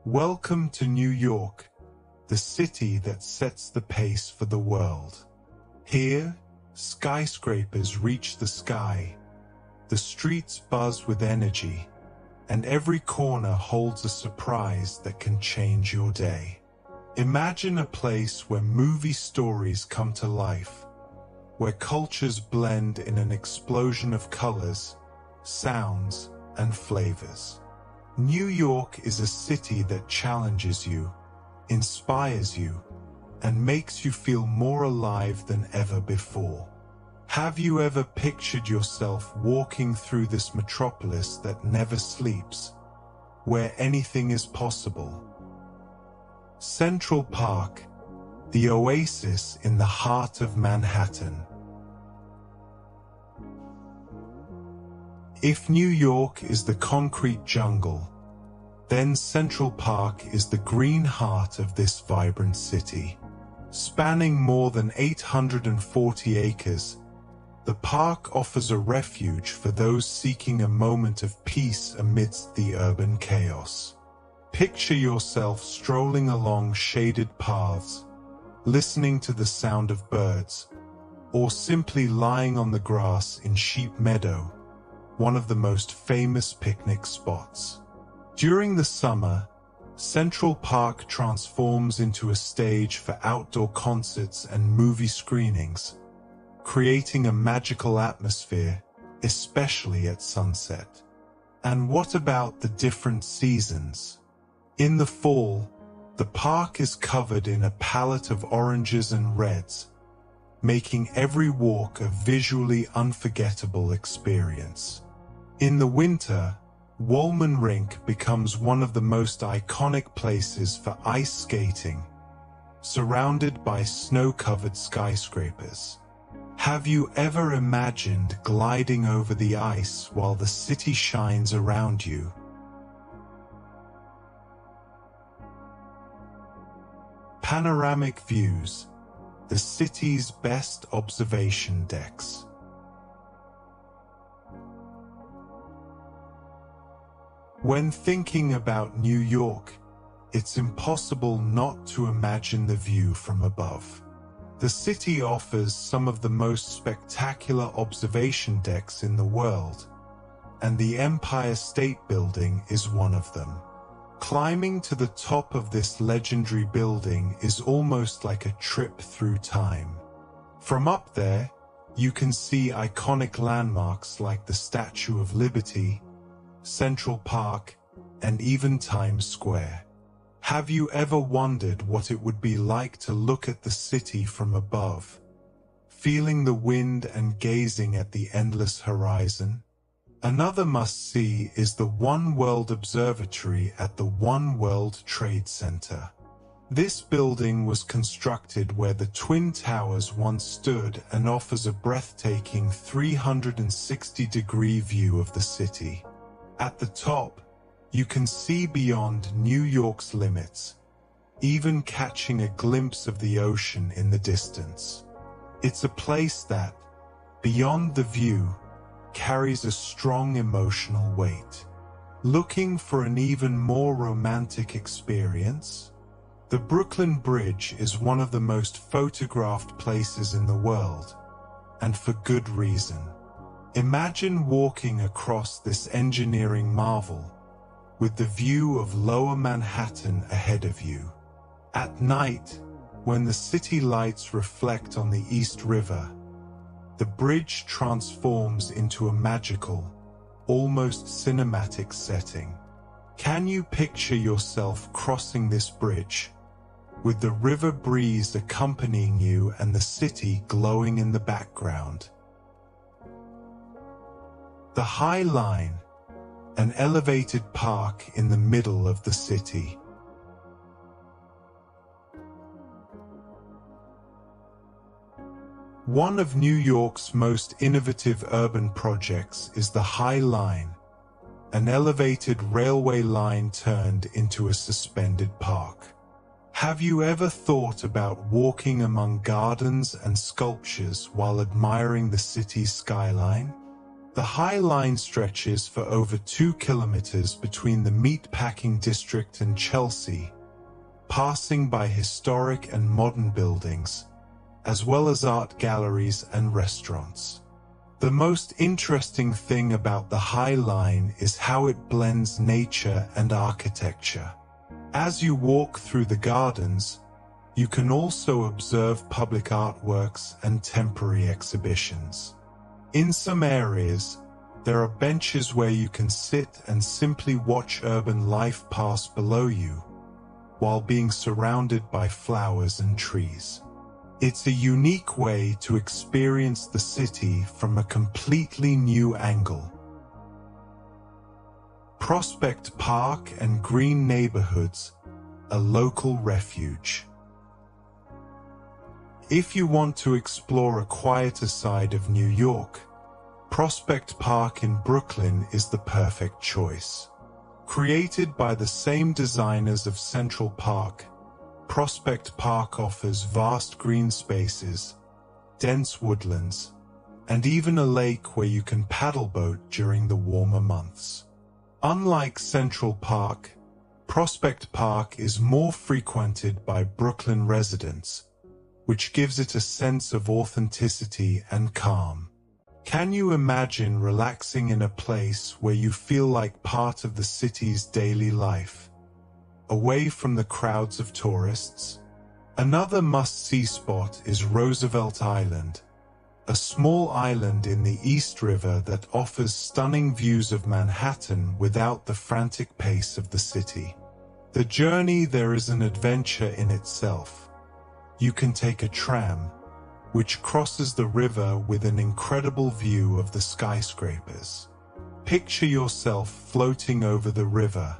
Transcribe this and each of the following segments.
Welcome to New York, the city that sets the pace for the world. Here, skyscrapers reach the sky, the streets buzz with energy, and every corner holds a surprise that can change your day. Imagine a place where movie stories come to life, where cultures blend in an explosion of colors, sounds, and flavors. New York is a city that challenges you, inspires you, and makes you feel more alive than ever before. Have you ever pictured yourself walking through this metropolis that never sleeps, where anything is possible? Central Park, the oasis in the heart of Manhattan. If New York is the concrete jungle, then Central Park is the green heart of this vibrant city. Spanning more than 840 acres, the park offers a refuge for those seeking a moment of peace amidst the urban chaos. Picture yourself strolling along shaded paths, listening to the sound of birds, or simply lying on the grass in Sheep Meadow, one of the most famous picnic spots. During the summer, Central Park transforms into a stage for outdoor concerts and movie screenings, creating a magical atmosphere, especially at sunset. And what about the different seasons? In the fall, the park is covered in a palette of oranges and reds, making every walk a visually unforgettable experience. In the winter, Wollman Rink becomes one of the most iconic places for ice skating, surrounded by snow-covered skyscrapers. Have you ever imagined gliding over the ice while the city shines around you? Panoramic views, the city's best observation decks. When thinking about New York, it's impossible not to imagine the view from above. The city offers some of the most spectacular observation decks in the world, and the Empire State Building is one of them. Climbing to the top of this legendary building is almost like a trip through time. From up there, you can see iconic landmarks like the Statue of Liberty, Central Park, and even Times Square. Have you ever wondered what it would be like to look at the city from above, feeling the wind and gazing at the endless horizon? Another must-see is the One World Observatory at the One World Trade Center. This building was constructed where the Twin Towers once stood and offers a breathtaking 360-degree view of the city. At the top, you can see beyond New York's limits, even catching a glimpse of the ocean in the distance. It's a place that, beyond the view, carries a strong emotional weight. Looking for an even more romantic experience? The Brooklyn Bridge is one of the most photographed places in the world, and for good reason. Imagine walking across this engineering marvel, with the view of Lower Manhattan ahead of you. At night, when the city lights reflect on the East River, the bridge transforms into a magical, almost cinematic setting. Can you picture yourself crossing this bridge, with the river breeze accompanying you and the city glowing in the background? The High Line, an elevated park in the middle of the city. One of New York's most innovative urban projects is the High Line, an elevated railway line turned into a suspended park. Have you ever thought about walking among gardens and sculptures while admiring the city's skyline? The High Line stretches for over 2 kilometers between the meatpacking district and Chelsea, passing by historic and modern buildings, as well as art galleries and restaurants. The most interesting thing about the High Line is how it blends nature and architecture. As you walk through the gardens, you can also observe public artworks and temporary exhibitions. In some areas, there are benches where you can sit and simply watch urban life pass below you, while being surrounded by flowers and trees. It's a unique way to experience the city from a completely new angle. Prospect Park and Green Neighborhoods, a local refuge. If you want to explore a quieter side of New York, Prospect Park in Brooklyn is the perfect choice. Created by the same designers of Central Park, Prospect Park offers vast green spaces, dense woodlands, and even a lake where you can paddle boat during the warmer months. Unlike Central Park, Prospect Park is more frequented by Brooklyn residents, which gives it a sense of authenticity and calm. Can you imagine relaxing in a place where you feel like part of the city's daily life, away from the crowds of tourists? Another must-see spot is Roosevelt Island, a small island in the East River that offers stunning views of Manhattan without the frantic pace of the city. The journey there is an adventure in itself. You can take a tram, which crosses the river with an incredible view of the skyscrapers. Picture yourself floating over the river,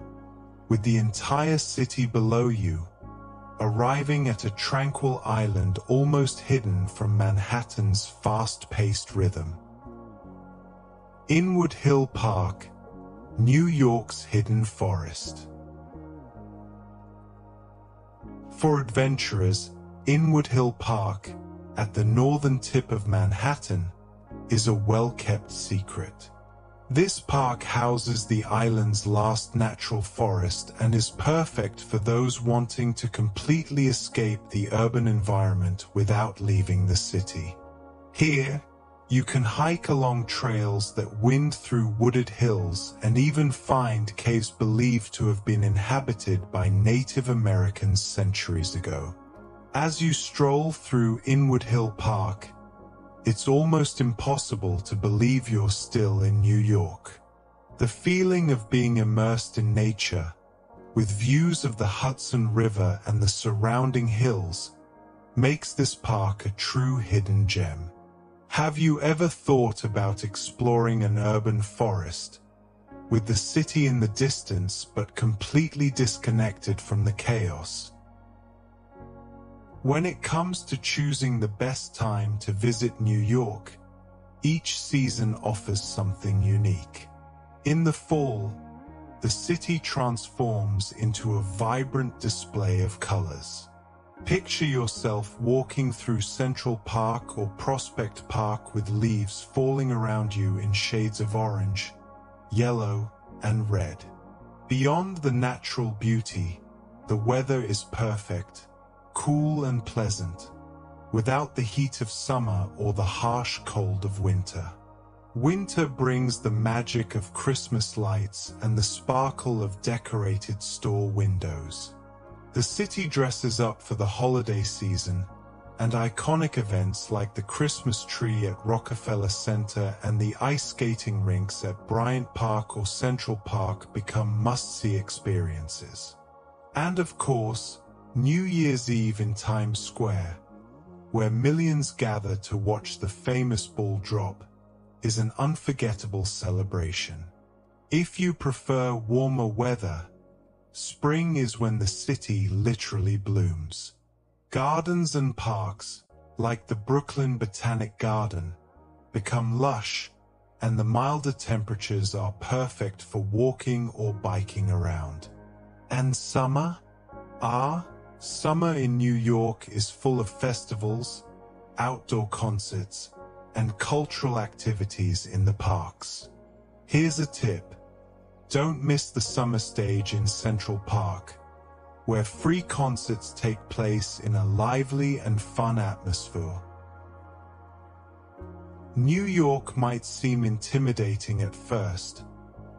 with the entire city below you, arriving at a tranquil island almost hidden from Manhattan's fast-paced rhythm. Inwood Hill Park, New York's hidden forest. For adventurers, Inwood Hill Park, at the northern tip of Manhattan, is a well-kept secret. This park houses the island's last natural forest and is perfect for those wanting to completely escape the urban environment without leaving the city. Here, you can hike along trails that wind through wooded hills and even find caves believed to have been inhabited by Native Americans centuries ago. As you stroll through Inwood Hill Park, it's almost impossible to believe you're still in New York. The feeling of being immersed in nature, with views of the Hudson River and the surrounding hills, makes this park a true hidden gem. Have you ever thought about exploring an urban forest, with the city in the distance but completely disconnected from the chaos? When it comes to choosing the best time to visit New York, each season offers something unique. In the fall, the city transforms into a vibrant display of colors. Picture yourself walking through Central Park or Prospect Park with leaves falling around you in shades of orange, yellow, and red. Beyond the natural beauty, the weather is perfect, cool and pleasant, without the heat of summer or the harsh cold of winter. Winter brings the magic of Christmas lights and the sparkle of decorated store windows. The city dresses up for the holiday season, and iconic events like the Christmas tree at Rockefeller Center and the ice skating rinks at Bryant Park or Central Park become must-see experiences. And of course, New Year's Eve in Times Square, where millions gather to watch the famous ball drop, is an unforgettable celebration. If you prefer warmer weather, spring is when the city literally blooms. Gardens and parks, like the Brooklyn Botanic Garden, become lush, and the milder temperatures are perfect for walking or biking around. And summer? Summer in New York is full of festivals, outdoor concerts, and cultural activities in the parks. Here's a tip. Don't miss the summer stage in Central Park, where free concerts take place in a lively and fun atmosphere. New York might seem intimidating at first,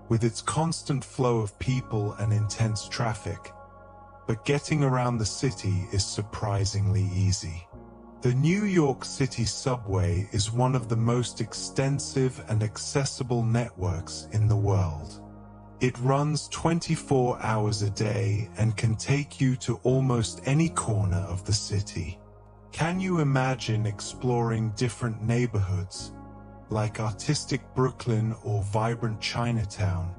with its constant flow of people and intense traffic, but getting around the city is surprisingly easy. The New York City subway is one of the most extensive and accessible networks in the world. It runs 24 hours a day and can take you to almost any corner of the city. Can you imagine exploring different neighborhoods, like artistic Brooklyn or vibrant Chinatown,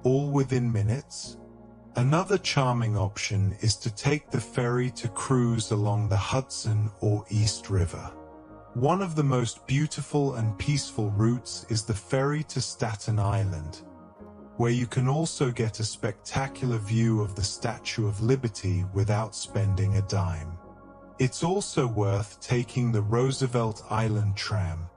all within minutes? Another charming option is to take the ferry to cruise along the Hudson or East River. One of the most beautiful and peaceful routes is the ferry to Staten Island, where you can also get a spectacular view of the Statue of Liberty without spending a dime. It's also worth taking the Roosevelt Island tram,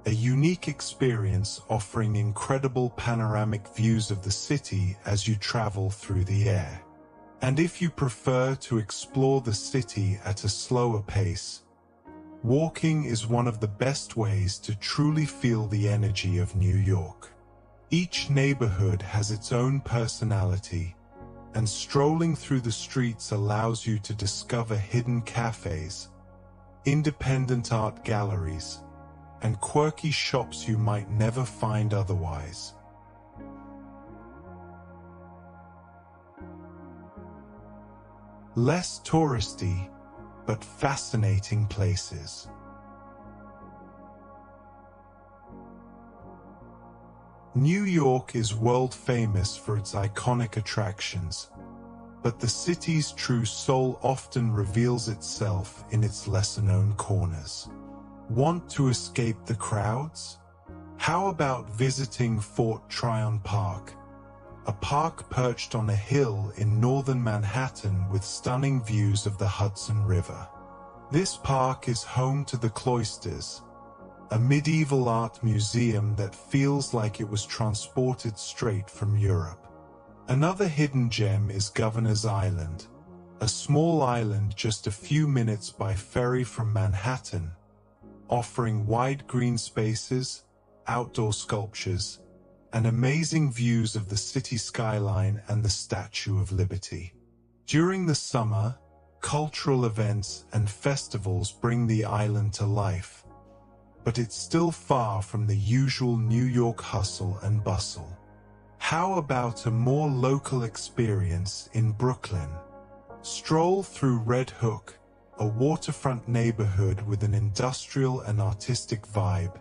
a unique experience offering incredible panoramic views of the city as you travel through the air. And if you prefer to explore the city at a slower pace, walking is one of the best ways to truly feel the energy of New York. Each neighborhood has its own personality, and strolling through the streets allows you to discover hidden cafes, independent art galleries, and quirky shops you might never find otherwise. Less touristy, but fascinating places. New York is world famous for its iconic attractions, but the city's true soul often reveals itself in its lesser-known corners. Want to escape the crowds? How about visiting Fort Tryon Park, a park perched on a hill in northern Manhattan with stunning views of the Hudson River? This park is home to the Cloisters, a medieval art museum that feels like it was transported straight from Europe. Another hidden gem is Governor's Island, a small island just a few minutes by ferry from Manhattan, offering wide green spaces, outdoor sculptures, and amazing views of the city skyline and the Statue of Liberty. During the summer, cultural events and festivals bring the island to life, but it's still far from the usual New York hustle and bustle. How about a more local experience in Brooklyn? Stroll through Red Hook, a waterfront neighborhood with an industrial and artistic vibe,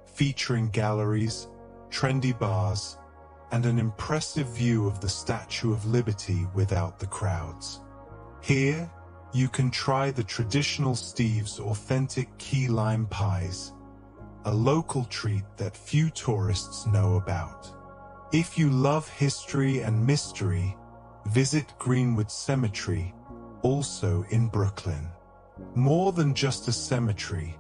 featuring galleries, trendy bars, and an impressive view of the Statue of Liberty without the crowds. Here, you can try the traditional Steve's authentic key lime pies, a local treat that few tourists know about. If you love history and mystery, visit Greenwood Cemetery, also in Brooklyn. More than just a cemetery,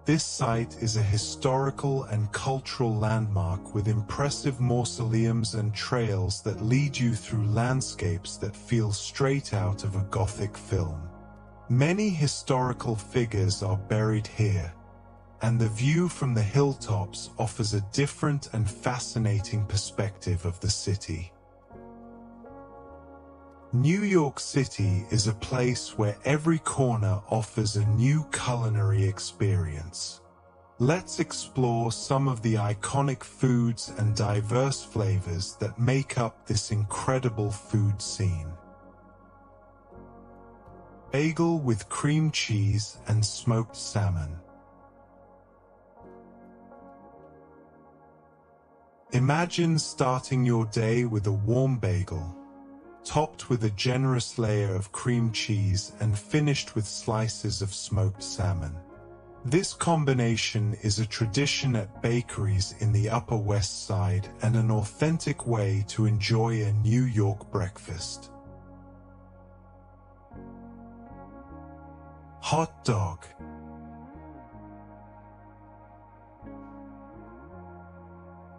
this site is a historical and cultural landmark with impressive mausoleums and trails that lead you through landscapes that feel straight out of a Gothic film. Many historical figures are buried here, and the view from the hilltops offers a different and fascinating perspective of the city. New York City is a place where every corner offers a new culinary experience. Let's explore some of the iconic foods and diverse flavors that make up this incredible food scene. Bagel with cream cheese and smoked salmon. Imagine starting your day with a warm bagel, topped with a generous layer of cream cheese and finished with slices of smoked salmon. This combination is a tradition at bakeries in the Upper West Side and an authentic way to enjoy a New York breakfast. Hot dog.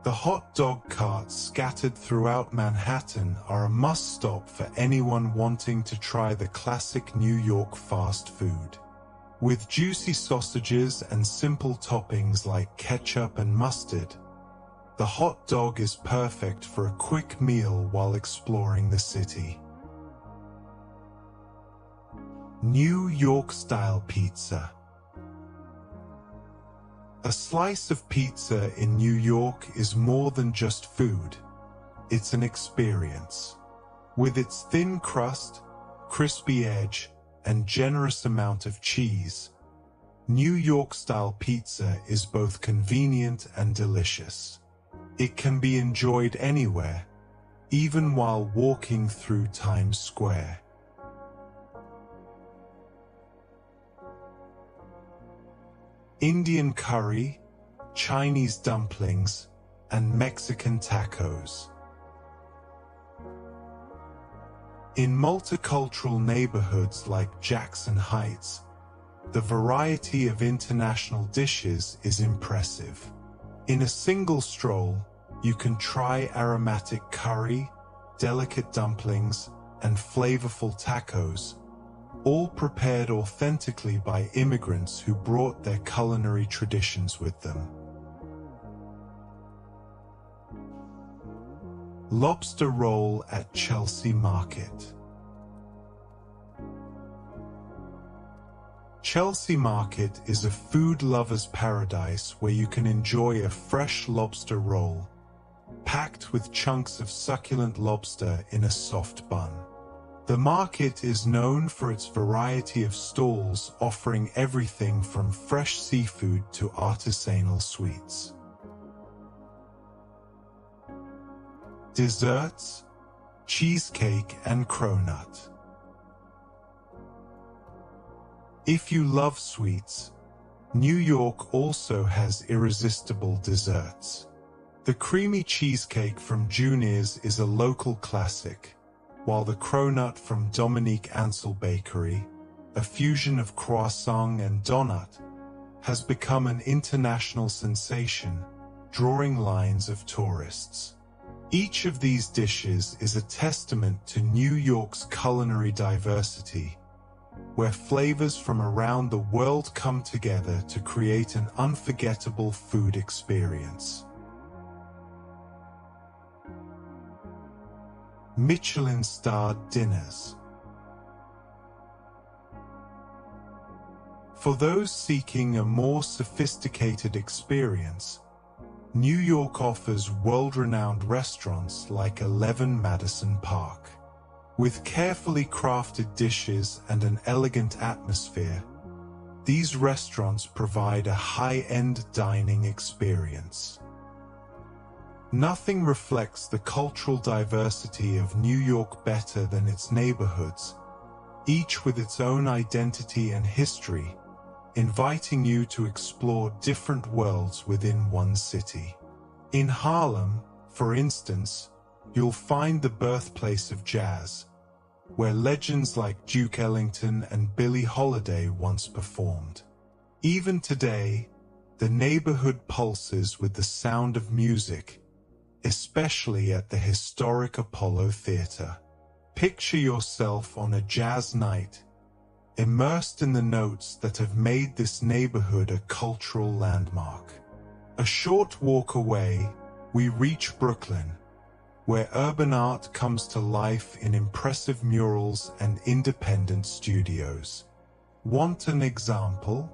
The hot dog carts scattered throughout Manhattan are a must-stop for anyone wanting to try the classic New York fast food. With juicy sausages and simple toppings like ketchup and mustard, the hot dog is perfect for a quick meal while exploring the city. New York-style pizza. A slice of pizza in New York is more than just food. It's an experience. With its thin crust, crispy edge, and generous amount of cheese, New York-style pizza is both convenient and delicious. It can be enjoyed anywhere, even while walking through Times Square. Indian curry, Chinese dumplings, and Mexican tacos. In multicultural neighborhoods like Jackson Heights, the variety of international dishes is impressive. In a single stroll, you can try aromatic curry, delicate dumplings, and flavorful tacos, all prepared authentically by immigrants who brought their culinary traditions with them. Lobster roll at Chelsea Market. Chelsea Market is a food lover's paradise where you can enjoy a fresh lobster roll, packed with chunks of succulent lobster in a soft bun. The market is known for its variety of stalls offering everything from fresh seafood to artisanal sweets. Desserts, cheesecake and cronut. If you love sweets, New York also has irresistible desserts. The creamy cheesecake from Junior's is a local classic, while the cronut from Dominique Ansel Bakery, a fusion of croissant and donut, has become an international sensation, drawing lines of tourists. Each of these dishes is a testament to New York's culinary diversity, where flavors from around the world come together to create an unforgettable food experience. Michelin-starred dinners. For those seeking a more sophisticated experience, New York offers world-renowned restaurants like 11 Madison Park. With carefully crafted dishes and an elegant atmosphere, these restaurants provide a high-end dining experience. Nothing reflects the cultural diversity of New York better than its neighborhoods, each with its own identity and history, inviting you to explore different worlds within one city. In Harlem, for instance, you'll find the birthplace of jazz, where legends like Duke Ellington and Billie Holiday once performed. Even today, the neighborhood pulses with the sound of music, especially at the historic Apollo Theater. Picture yourself on a jazz night, immersed in the notes that have made this neighborhood a cultural landmark. A short walk away, we reach Brooklyn, where urban art comes to life in impressive murals and independent studios. Want an example?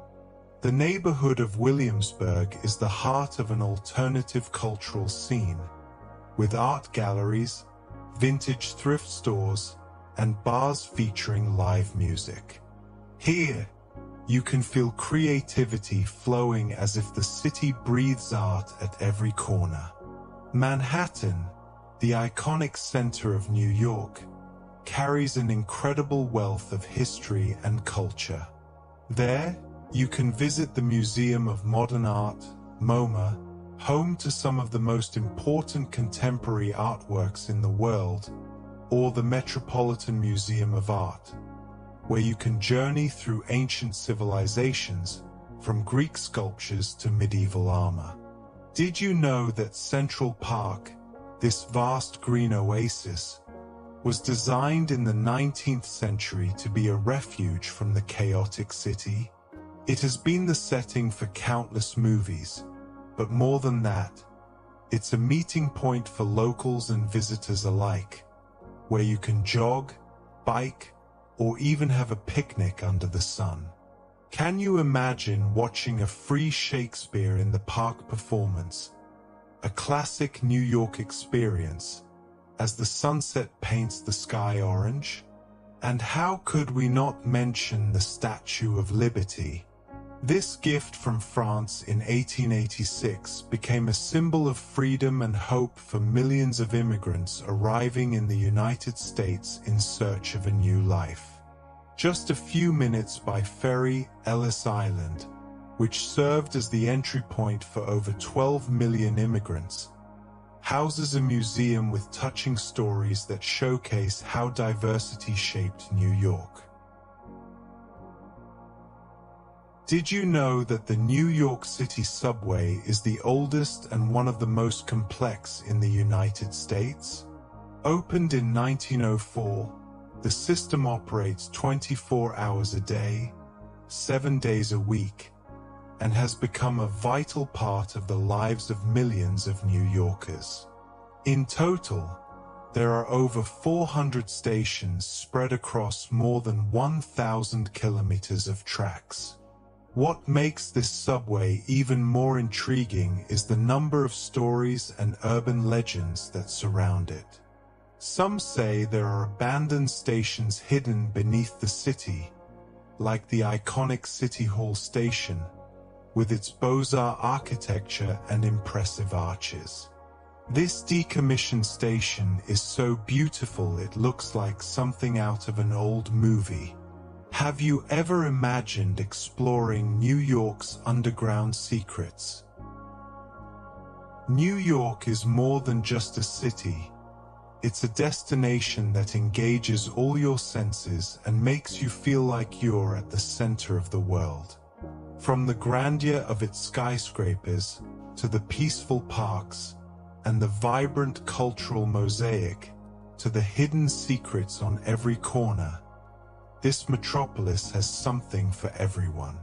The neighborhood of Williamsburg is the heart of an alternative cultural scene, with art galleries, vintage thrift stores, and bars featuring live music. Here, you can feel creativity flowing as if the city breathes art at every corner. Manhattan, the iconic center of New York, carries an incredible wealth of history and culture. There, you can visit the Museum of Modern Art, MoMA, home to some of the most important contemporary artworks in the world, or the Metropolitan Museum of Art, where you can journey through ancient civilizations, from Greek sculptures to medieval armor. Did you know that Central Park, this vast green oasis, was designed in the 19th century to be a refuge from the chaotic city? It has been the setting for countless movies, but more than that, it's a meeting point for locals and visitors alike, where you can jog, bike, or even have a picnic under the sun. Can you imagine watching a free Shakespeare in the Park performance, a classic New York experience, as the sunset paints the sky orange? And how could we not mention the Statue of Liberty? This gift from France in 1886 became a symbol of freedom and hope for millions of immigrants arriving in the United States in search of a new life. Just a few minutes by ferry, Ellis Island, which served as the entry point for over 12 million immigrants, houses a museum with touching stories that showcase how diversity shaped New York. Did you know that the New York City subway is the oldest and one of the most complex in the United States? Opened in 1904, the system operates 24 hours a day, 7 days a week, and has become a vital part of the lives of millions of New Yorkers. In total, there are over 400 stations spread across more than 1,000 kilometers of tracks. What makes this subway even more intriguing is the number of stories and urban legends that surround it. Some say there are abandoned stations hidden beneath the city, like the iconic City Hall station, with its Beaux-Arts architecture and impressive arches. This decommissioned station is so beautiful it looks like something out of an old movie. Have you ever imagined exploring New York's underground secrets? New York is more than just a city. It's a destination that engages all your senses and makes you feel like you're at the center of the world. From the grandeur of its skyscrapers to the peaceful parks and the vibrant cultural mosaic to the hidden secrets on every corner, this metropolis has something for everyone.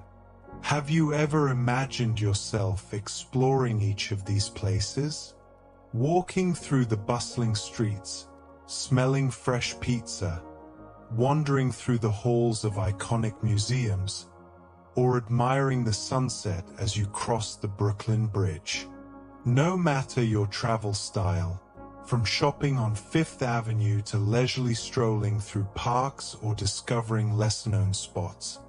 Have you ever imagined yourself exploring each of these places? Walking through the bustling streets, smelling fresh pizza, wandering through the halls of iconic museums, or admiring the sunset as you cross the Brooklyn Bridge. No matter your travel style, from shopping on Fifth Avenue to leisurely strolling through parks or discovering lesser-known spots,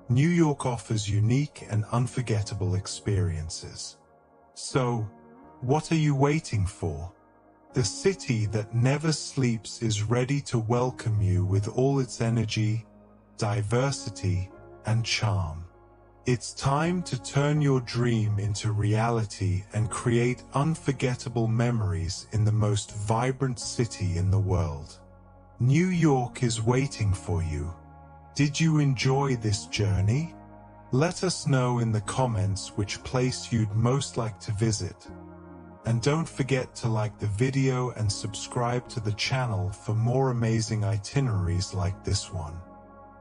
New York offers unique and unforgettable experiences. So, what are you waiting for? The city that never sleeps is ready to welcome you with all its energy, diversity, and charm. It's time to turn your dream into reality and create unforgettable memories in the most vibrant city in the world. New York is waiting for you. Did you enjoy this journey? Let us know in the comments which place you'd most like to visit. And don't forget to like the video and subscribe to the channel for more amazing itineraries like this one.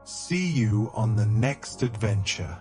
See you on the next adventure.